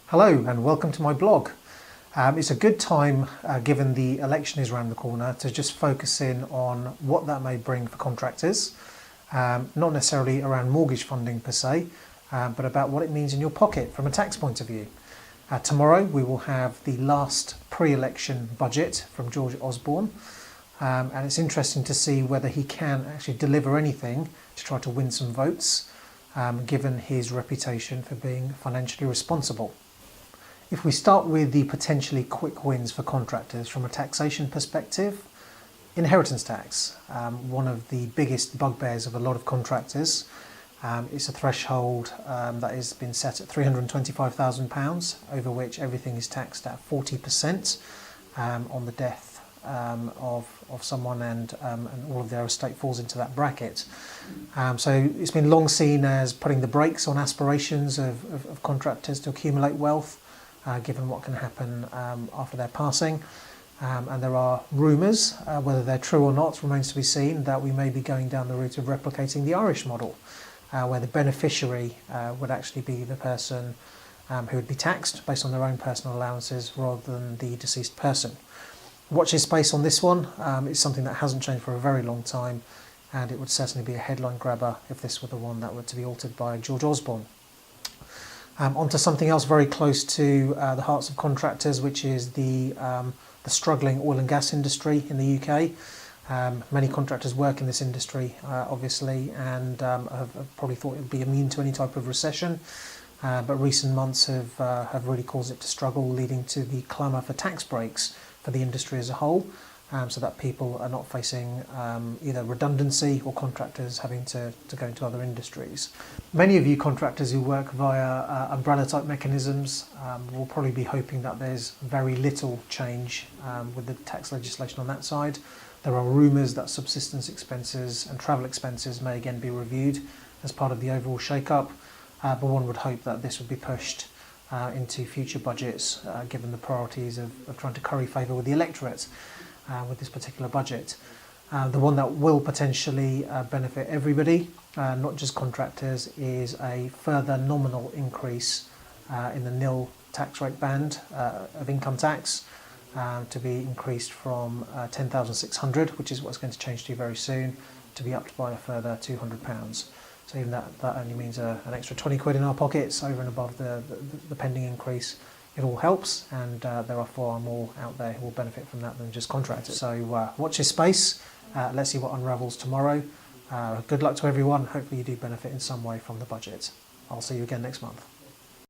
Hello and welcome to my blog. It's a good time, given the election is around the corner, to just focus in on what that may bring for contractors, not necessarily around mortgage funding per se, but about what it means in your pocket from a tax point of view. Tomorrow we will have the last pre-election budget from George Osborne, and it's interesting to see whether he can actually deliver anything to try to win some votes, given his reputation for being financially responsible. If we start with the potentially quick wins for contractors from a taxation perspective, inheritance tax, one of the biggest bugbears of a lot of contractors. It's a threshold that has been set at £325,000, over which everything is taxed at 40% on the death of someone, and all of their estate falls into that bracket. So it's been long seen as putting the brakes on aspirations of contractors to accumulate wealth, given what can happen after their passing. And there are rumours, whether they're true or not remains to be seen, that we may be going down the route of replicating the Irish model, where the beneficiary would actually be the person who would be taxed based on their own personal allowances rather than the deceased person. Watch this space on this one. It's something that hasn't changed for a very long time, and it would certainly be a headline grabber if this were the one that were to be altered by George Osborne. Onto something else very close to the hearts of contractors, which is the struggling oil and gas industry in the UK. Many contractors work in this industry, obviously, and have probably thought it would be immune to any type of recession. But recent months have really caused it to struggle, leading to the clamour for tax breaks for the industry as a whole, so that people are not facing either redundancy or contractors having to go into other industries. Many of you contractors who work via umbrella type mechanisms will probably be hoping that there's very little change with the tax legislation on that side. There are rumours that subsistence expenses and travel expenses may again be reviewed as part of the overall shake-up, but one would hope that this would be pushed into future budgets, given the priorities of trying to curry favour with the electorate with this particular budget. The one that will potentially benefit everybody, not just contractors, is a further nominal increase in the nil tax rate band of income tax, to be increased from £10,600, which is what's going to change to very soon, to be upped by a further £200. So even that only means an extra 20 quid in our pockets over and above the pending increase. It all helps, and there are far more out there who will benefit from that than just contractors. So watch this space. Let's see what unravels tomorrow. Good luck to everyone. Hopefully you do benefit in some way from the budget. I'll see you again next month.